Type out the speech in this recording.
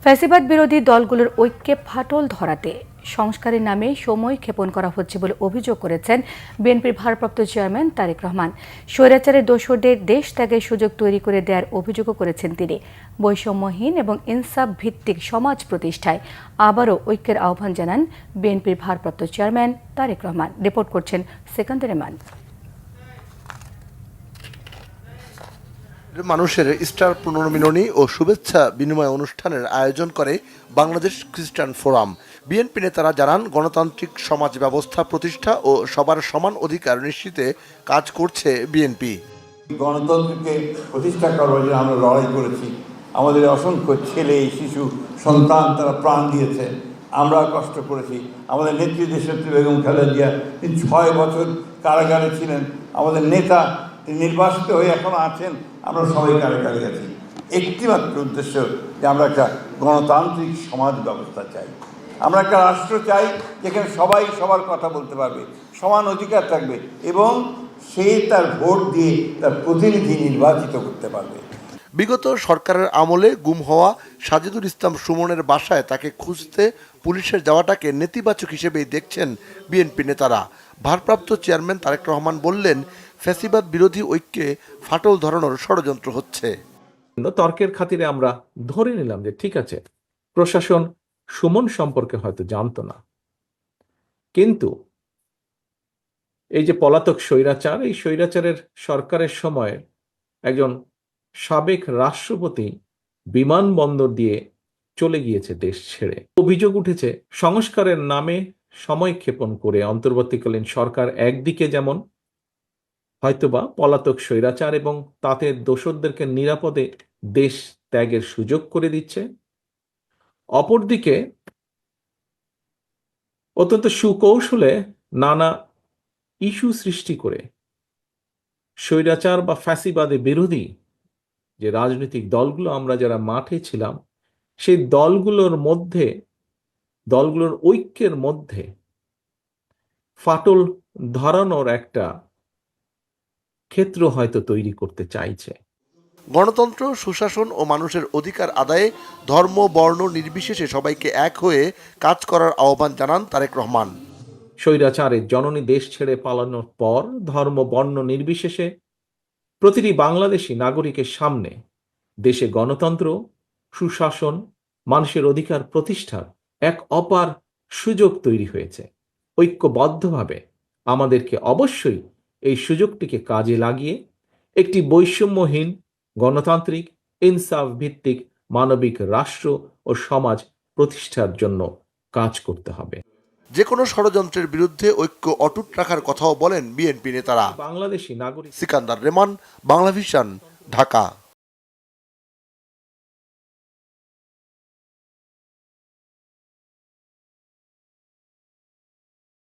ফ্যাসিবাদ বিরোধী দলগুলোর ঐক্যে ফাটল ধরাতে সংস্কারের নামে সময় ক্ষেপণ করা হচ্ছে বলে অভিযোগ করেছেন বিএনপির ভারপ্রাপ্ত চেয়ারম্যান তারেক রহমান। স্বৈরাচারের দোসরদের দেশ ত্যাগের সুযোগ তৈরি করে দেওয়ার অভিযোগও করেছেন তিনি। বৈষম্যহীন এবং ইনসাফ ভিত্তিক সমাজ প্রতিষ্ঠায় আবারও ঐক্যের আহ্বান জানান বিএনপির ভারপ্রাপ্ত চেয়ারম্যান তারেক রহমান। রিপোর্ট করছেন সেকান্দর রহমান। মানুষের ইস্টার পুনর্মিলনী ও শুভেচ্ছা বিনিময় অনুষ্ঠানের আয়োজন করে বাংলাদেশ খ্রিস্টান ফোরাম। বিএনপি নেতারা জানান, গণতান্ত্রিক সমাজ ব্যবস্থা প্রতিষ্ঠা ও সবার সমান অধিকার নিশ্চিতে কাজ করছে বিএনপি। গণতন্ত্রকে প্রতিষ্ঠা করার জন্য আমরা লড়াই করেছি। আমাদের অসংখ্য ছেলে শিশু সন্তান তারা প্রাণ দিয়েছে, আমরা কষ্ট করেছি। আমাদের নেত্রী দেশনেত্রী বেগম খালেদা জিয়া 6 বছর কারাগারে ছিলেন। আমাদের নেতা নির্বাসিত হয়ে এখন আছেন, আমরা সবাই কারাগারে আছি। একটিমাত্র উদ্দেশ্য যে আমরা একটা গণতান্ত্রিক সমাজ ব্যবস্থা চাই, আমরা একটা রাষ্ট্র চাই যেখানে সবাই সবার কথা বলতে পারবে, সমান অধিকার থাকবে এবং সে তার ভোট দিয়ে তার প্রতিনিধি নির্বাচিত করতে পারবে। বিগত সরকারের আমলে গুম হওয়া সাজিদুল ইসলাম সুমনের বাসায় তাকে খুঁজতে পুলিশের যাওয়াটাকে নেতিবাচক হিসেবেই দেখছেন বিএনপি নেতারা। ভারপ্রাপ্ত চেয়ারম্যান তারেক রহমান বললেন, ফ্যাসিবাদ বিরোধী ঐক্যে ফাটল ধরানোর ষড়যন্ত্র হচ্ছে। তর্কের খাতিরে আমরা ধরে নিলাম যে ঠিক আছে, প্রশাসন সুমন সম্পর্কে হয়তো জানতো না, কিন্তু এই যে পলাতক স্বৈরাচার, এই স্বৈরাচারের সরকারের সময় একজন সাবেক রাষ্ট্রপতি বিমানবন্দর দিয়ে চলে গিয়েছে দেশ ছেড়ে। অভিযোগ উঠেছে সংস্কারের নামে সময় ক্ষেপণ করে অন্তর্বর্তীকালীন সরকার একদিকে যেমন হয়তোবা পলাতক স্বৈরাচার এবং তাতে দোসরদেরকে নিরাপদে দেশ ত্যাগের সুযোগ করে দিচ্ছে, অপরদিকে অত্যন্ত সুকৌশলে নানা ইস্যু সৃষ্টি করে স্বৈরাচার বা ফ্যাসিবাদে বিরোধী যে রাজনৈতিক দলগুলো আমরা যারা মাঠে ছিলাম, সেই দলগুলোর ঐক্যের মধ্যে ফাটল ধরানোর একটা ক্ষেত্র হয়তো তৈরি করতে চাইছে। গণতন্ত্র, সুশাসন ও মানুষের অধিকার আদায়ে ধর্ম বর্ণ নির্বিশেষে সবাইকে এক হয়ে কাজ করার আহ্বান জানান তারেক রহমান। স্বৈরাচারের জননী দেশ ছেড়ে পালানোর পর ধর্ম বর্ণ নির্বিশেষে প্রতিটি বাংলাদেশী নাগরিকের সামনে দেশে গণতন্ত্র, সুশাসন, মানুষের অধিকার প্রতিষ্ঠার এক অপার সুযোগ তৈরি হয়েছে। ঐক্যবদ্ধভাবে আমাদেরকে অবশ্যই এই সুযোগটিকে কাজে লাগিয়ে একটি বৈষম্যহীন, গণতান্ত্রিক, ইনসাফ ভিত্তিক মানবিক রাষ্ট্র ও সমাজ প্রতিষ্ঠার জন্য কাজ করতে হবে। যে কোনো ষড়যন্ত্রের বিরুদ্ধে ঐক্য অটুট রাখার কথাও বলেন বিএনপি নেতারা। বাংলাদেশী নাগরিক সিকান্দার রেমান, বাংলা ভিশন, ঢাকা।